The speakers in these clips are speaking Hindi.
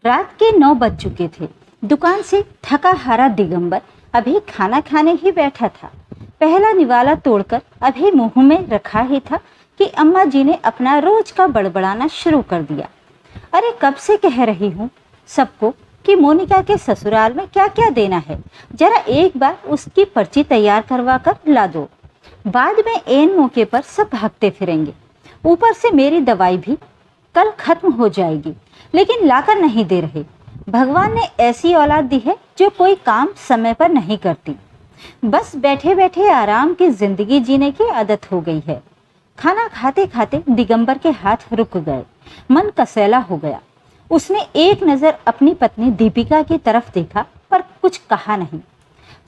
रात के 9 बज चुके थे। दुकान से थका हारा दिगंबर अभी खाना खाने ही बैठा था। पहला निवाला तोड़कर अभी मुंह में रखा ही था कि अम्मा जी ने अपना रोज का बड़बड़ाना शुरू कर दिया। अरे कब से कह रही हूँ सबको कि मोनिका के ससुराल में क्या क्या देना है, जरा एक बार उसकी पर्ची तैयार करवा कर ला दो। बाद में एन मौके पर सब भागते फिरेंगे। ऊपर से मेरी दवाई भी कल खत्म हो जाएगी, लेकिन लाकर नहीं दे रहे। भगवान ने ऐसी औलाद दी है जो कोई काम समय पर नहीं करती। बस बैठे बैठे आराम की जिंदगी जीने की आदत हो गई है। खाना खाते खाते दिगंबर के हाथ रुक गए, मन कसैला हो गया। उसने एक नज़र अपनी पत्नी दीपिका की तरफ देखा पर कुछ कहा नहीं।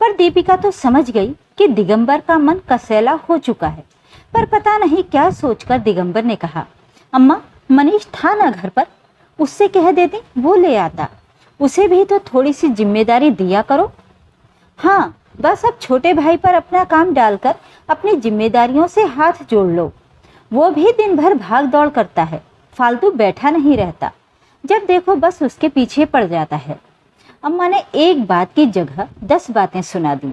पर दीपिका तो समझ गई कि दिगंबर का मन कसैला हो चुका है। पर पता नहीं क्या सोचकर दिगंबर ने कहा, अम्मा मनीष था ना घर पर, उससे कह देती वो ले आता। उसे भी तो थोड़ी सी जिम्मेदारी दिया करो। हाँ, बस अब छोटे भाई पर अपना काम डालकर अपनी जिम्मेदारियों से हाथ जोड़ लो। वो भी दिन भर भाग दौड़ करता है, फालतू बैठा नहीं रहता। जब देखो बस उसके पीछे पड़ जाता है। अम्मा ने एक बात की जगह 10 बातें सुना दी।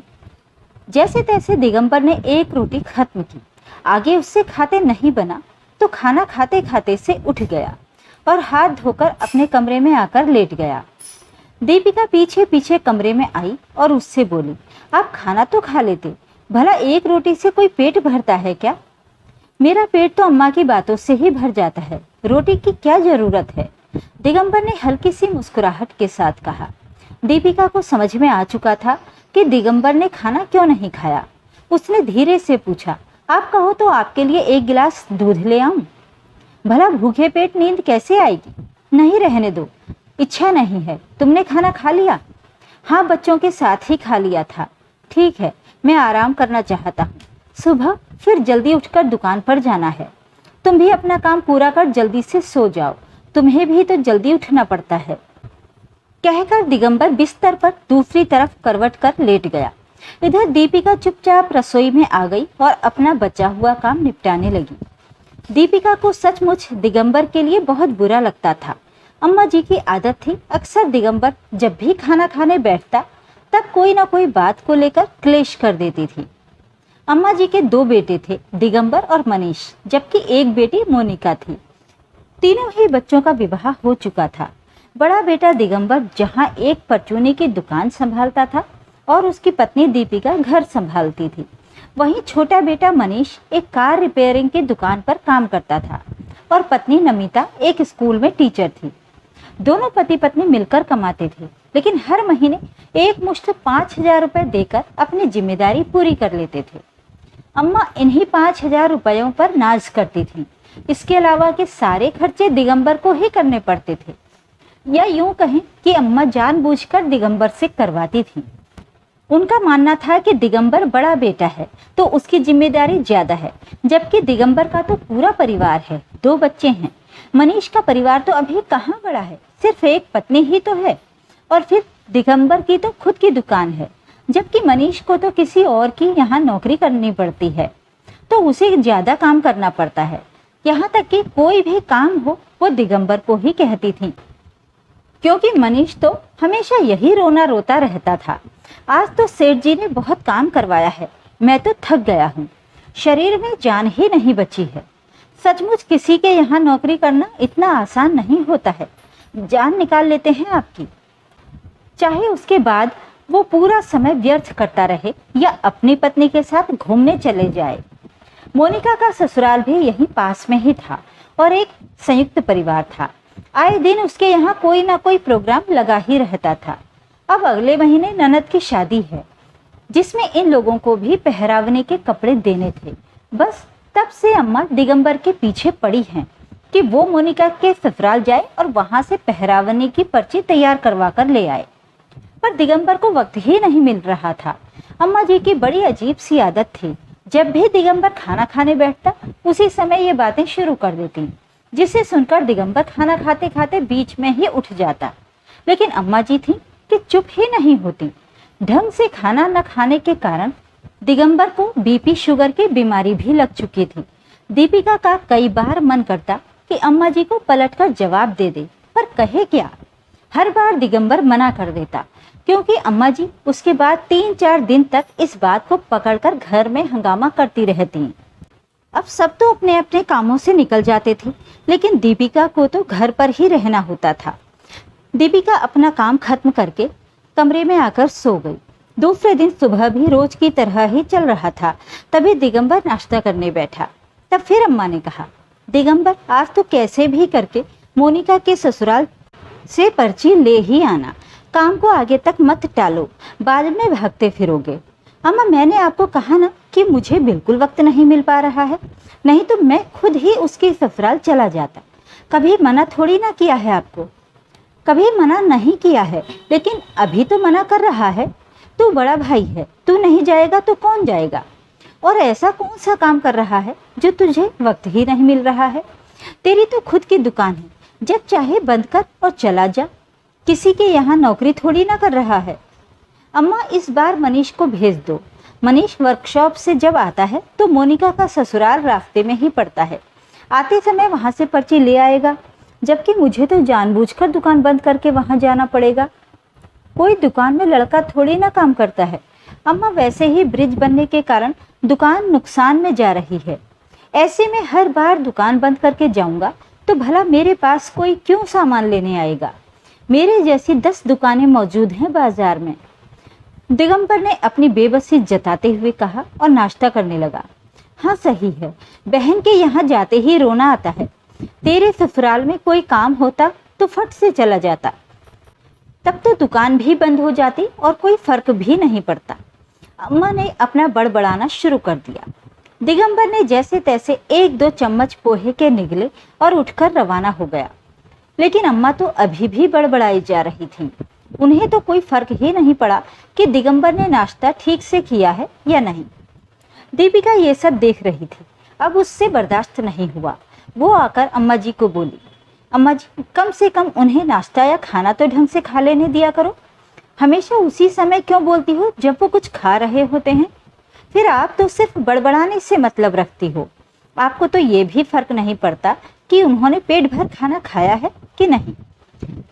जैसे तैसे दिगंबर ने एक रोटी खत्म की। आगे उससे खाते नहीं बना तो खाना खाते खाते से उठ गया और हाथ धोकर अपने कमरे में आकर लेट गया। दीपिका पीछे पीछे कमरे में आई और उससे बोली, आप खाना तो खा लेते, भला एक रोटी से कोई पेट भरता है क्या? मेरा पेट तो अम्मा की बातों से ही भर जाता है, रोटी की क्या जरूरत है? दिगंबर ने हल्की सी मुस्कुराहट के साथ कहा। दीपिका को समझ में आ चुका था कि दिगंबर ने खाना क्यों नहीं खाया। उसने धीरे से पूछा, आप कहो तो आपके लिए एक गिलास दूध ले आऊं? भला भूखे पेट नींद कैसे आएगी? नहीं, रहने दो, इच्छा नहीं है। तुमने खाना खा लिया? हाँ, बच्चों के साथ ही खा लिया था। ठीक है, मैं आराम करना चाहता हूँ। सुबह फिर जल्दी उठकर दुकान पर जाना है। तुम भी अपना काम पूरा कर जल्दी से सो जाओ, तुम्हें भी तो जल्दी उठना पड़ता है। कहकर दिगंबर बिस्तर पर दूसरी तरफ करवट कर लेट गया। इधर दीपिका चुपचाप रसोई में आ गई और अपना बचा हुआ काम निपटाने लगी। दीपिका को सचमुच दिगंबर के लिए बहुत बुरा लगता था। अम्मा जी की आदत थी, अक्सर दिगंबर जब भी खाना खाने बैठता तब कोई ना कोई बात को लेकर क्लेश कर देती थी। अम्मा जी के 2 बेटे थे, दिगंबर और मनीष, जबकि एक बेटी मोनिका थी। तीनों ही बच्चों का विवाह हो चुका था। बड़ा बेटा दिगंबर जहां एक परचूनी की दुकान संभालता था और उसकी पत्नी दीपिका घर संभालती थी, वहीं छोटा बेटा मनीष एक कार रिपेयरिंग की दुकान पर काम करता था और पत्नी नमिता एक स्कूल में टीचर थी। दोनों पति पत्नी मिलकर कमाते थे, लेकिन हर महीने एक मुश्त 5,000 रुपये देकर अपनी जिम्मेदारी पूरी कर लेते थे। अम्मा इन्हीं 5,000 रुपयों पर नाज करती थी। इसके अलावा के सारे खर्चे दिगंबर को ही करने पड़ते थे, या यूं कहें कि अम्मा जानबूझकर दिगंबर से करवाती थी। उनका मानना था कि दिगंबर बड़ा बेटा है तो उसकी जिम्मेदारी ज्यादा है, जबकि दिगंबर का तो पूरा परिवार है, 2 बच्चे हैं। मनीष का परिवार तो अभी कहाँ बड़ा है, सिर्फ एक पत्नी ही तो है, और फिर दिगंबर की तो खुद की दुकान है, जबकि मनीष को तो किसी और की यहाँ नौकरी करनी पड़ती है, तो उसे ज्यादा काम करना पड़ता है। यहाँ तक कि कोई भी काम हो वो दिगंबर को ही कहती थी, क्योंकि मनीष तो हमेशा यही रोना रोता रहता था। आज तो सेठ जी ने बहुत काम करवाया है, मैं तो थक गया हूँ, शरीर में जान ही नहीं बची है। सचमुच किसी के यहाँ नौकरी करना इतना आसान नहीं होता है, जान निकाल लेते हैं आपकी। चाहे उसके बाद वो पूरा समय व्यर्थ करता रहे या अपनी पत्नी के साथ घूमने चले जाए। मोनिका का ससुराल भी यहीं पास में ही था और एक संयुक्त परिवार था। आए दिन उसके यहाँ कोई ना कोई प्रोग्राम लगा ही रहता था। अब अगले महीने ननद की शादी है, जिसमें इन लोगों को भी पहरावने के कपड़े देने थे। बस तब से अम्मा दिगंबर के पीछे पड़ी हैं कि वो मोनिका के ससुराल जाए और वहां से पहरावने की पर्ची तैयार करवा कर ले आए। पर दिगंबर को वक्त ही नहीं मिल रहा था। अम्मा जी की बड़ी अजीब सी आदत थी, जब भी दिगंबर खाना खाने बैठता उसी समय ये बातें शुरू कर देती, जिसे सुनकर दिगंबर खाना खाते खाते बीच में ही उठ जाता। लेकिन अम्मा जी थी कि चुप ही नहीं होती। ढंग से खाना न खाने के कारण दिगंबर को बीपी शुगर की बीमारी भी लग चुकी थी। दीपिका का कई बार मन करता कि अम्मा जी को पलटकर जवाब दे दे, पर कहे क्या। हर बार दिगंबर मना कर देता, क्योंकि अम्मा जी उसके बाद 3-4 दिन तक इस बात को पकड़कर घर में हंगामा करती रहती। अब सब तो अपने अपने कामों से निकल जाते थे, लेकिन दीपिका को तो घर पर ही रहना होता था। दीपिका अपना काम खत्म करके कमरे में आकर सो गई। दूसरे दिन सुबह भी रोज की तरह ही चल रहा था। तभी दिगंबर नाश्ता करने बैठा। तब फिर अम्मा ने कहा, दिगंबर आज तो कैसे भी करके मोनिका के ससुराल से पर्ची ले ही आना। काम को आगे तक मत टालो, बाद में भागते फिरोगे। अम्मा मैंने आपको कहा ना कि मुझे बिल्कुल वक्त नहीं मिल पा रहा है, नहीं तो मैं खुद ही उसके ससुराल चला जाता। कभी मना थोड़ी ना किया है आपको, कभी मना नहीं किया है, लेकिन अभी तो मना कर रहा है। तू बड़ा भाई है, तू नहीं जाएगा तो कौन जाएगा? और ऐसा कौन सा काम कर रहा है जो तुझे वक्त ही नहीं मिल रहा है? तेरी तो खुद की दुकान है, जब चाहे बंद कर और चला जा। किसी के यहाँ नौकरी थोड़ी ना कर रहा है। अम्मा इस बार मनीष को भेज दो। मनीष वर्कशॉप से जब आता है तो मोनिका का ससुराल रास्ते में ही पड़ता है। आते समय वहाँ से पर्ची ले आएगा, जबकि मुझे तो जानबूझकर दुकान बंद करके वहाँ जाना पड़ेगा। कोई दुकान में लड़का थोड़ी ना काम करता है। अम्मा वैसे ही ब्रिज बनने के कारण दुकान नुकसान में जा रही है। ऐसे में हर बार दुकान बंद करके जाऊंगा तो भला मेरे पास कोई क्यों सामान लेने आएगा? मेरे जैसी 10 दुकानें मौजूद हैं बाजार में। दिगंबर ने अपनी बेबसी जताते हुए कहा और नाश्ता करने लगा। हाँ सही है, बहन के यहाँ जाते ही रोना आता है। तेरे ससुराल में कोई काम होता तो फट से चला जाता, तब तो दुकान भी बंद हो जाती और कोई फर्क भी नहीं पड़ता। अम्मा ने अपना बड़बड़ाना शुरू कर दिया। दिगंबर ने जैसे तैसे 1-2 चम्मच पोहे के निगले और उठकर रवाना हो गया। लेकिन अम्मा तो अभी भी बड़बड़ाई जा रही थी। उन्हें तो कोई फर्क ही नहीं पड़ा कि दिगंबर ने नाश्ता ठीक से किया है या नहीं। दीपिका ये सब देख रही थी। अब उससे बर्दाश्त नहीं हुआ। वो आकर अम्मा जी को बोली, अम्मा जी कम से कम उन्हें नाश्ता या खाना तो ढंग से खा लेने दिया करो। हमेशा उसी समय क्यों बोलती हो जब वो कुछ खा रहे होते हैं? फिर आप तो सिर्फ बड़बड़ाने से मतलब रखती हो। आपको तो ये भी फर्क नहीं पड़ता कि उन्होंने पेट भर खाना खाया है कि नहीं।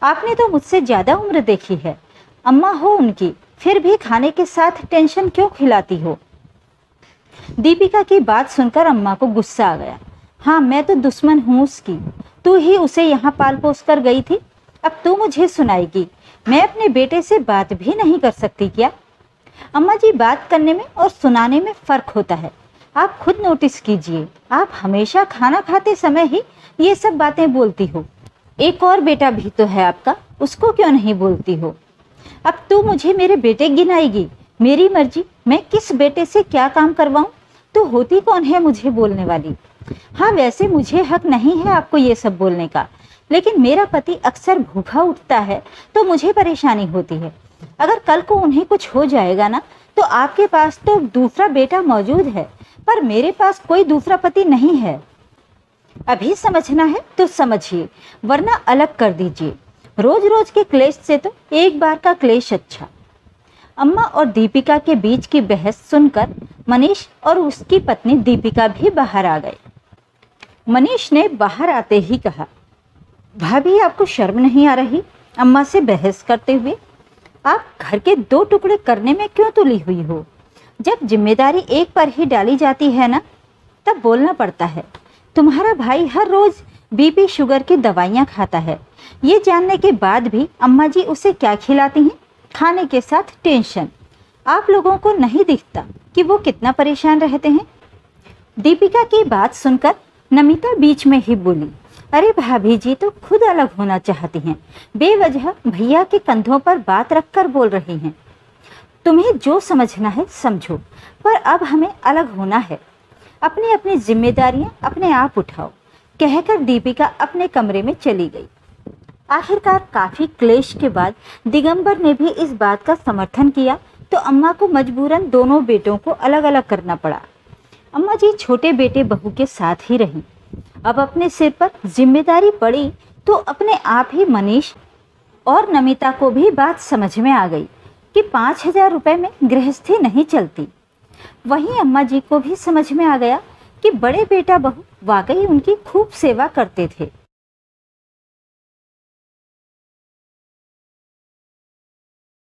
आपने तो मुझसे ज़्यादा उम्र देखी है, अम्मा हो उनकी, फिर भी खाने के साथ टेंशन क्यों खिलाती हो? दीपिका की बात सुनकर अम्मा को गुस्सा आ गया। हाँ मैं तो दुश्मन हूँ उसकी, तू ही उसे यहाँ पाल पोस कर गई थी, अब तू मुझे सुनाएगी। मैं अपने बेटे से बात भी नहीं कर सकती क्या? अम्मा जी बात करने में और सुनाने में फ़र्क होता है। आप खुद नोटिस कीजिए, आप हमेशा खाना खाते समय ही ये सब बातें बोलती हो। एक और बेटा भी तो है आपका, उसको क्यों नहीं बोलती हो? अब तू मुझे मेरे बेटे गिनाएगी? मेरी मर्जी, मैं किस बेटे से क्या काम करवाऊं? तो होती कौन है मुझे बोलने वाली? हाँ वैसे मुझे हक नहीं है आपको ये सब बोलने का, लेकिन मेरा पति अक्सर भूखा उठता है तो मुझे परेशानी होती है। अगर कल को उन्हें कुछ हो जाएगा ना, तो आपके पास तो दूसरा बेटा मौजूद है, पर मेरे पास कोई दूसरा पति नहीं है। अभी समझना है तो समझिए, वरना अलग कर दीजिए। रोज रोज के क्लेश से तो एक बार का क्लेश अच्छा। अम्मा और दीपिका के बीच की बहस सुनकर मनीष और उसकी पत्नी दीपिका भी बाहर आ गए। मनीष ने बाहर आते ही कहा, भाभी आपको शर्म नहीं आ रही अम्मा से बहस करते हुए? आप घर के 2 टुकड़े करने में क्यों तुली हुई हो? जब जिम्मेदारी एक पर ही डाली जाती है ना, तब बोलना पड़ता है। तुम्हारा भाई हर रोज बीपी शुगर की दवाइयाँ खाता है, ये जानने के बाद भी अम्मा जी उसे क्या खिलाती हैं? खाने के साथ टेंशन। आप लोगों को नहीं दिखता कि वो कितना परेशान रहते हैं? दीपिका की बात सुनकर नमिता बीच में ही बोली, अरे भाभी जी तो खुद अलग होना चाहती हैं, बेवजह भैया के कंधों पर बात रखकर बोल रही हैं। तुम्हें जो समझना है समझो, पर अब हमें अलग होना है। अपनी अपनी जिम्मेदारियां अपने आप उठाओ, कहकर दीपिका अपने कमरे में चली गई। आखिरकार काफी क्लेश के बाद दिगंबर ने भी इस बात का समर्थन किया तो अम्मा को मजबूरन दोनों बेटों को अलग अलग करना पड़ा। अम्मा जी छोटे बेटे बहू के साथ ही रहीं। अब अपने सिर पर जिम्मेदारी पड़ी तो अपने आप ही मनीष और नमिता को भी बात समझ में आ गई कि 5,000 रुपये में गृहस्थी नहीं चलती। वहीं अम्मा जी को भी समझ में आ गया कि बड़े बेटा बहू वाकई उनकी खूब सेवा करते थे।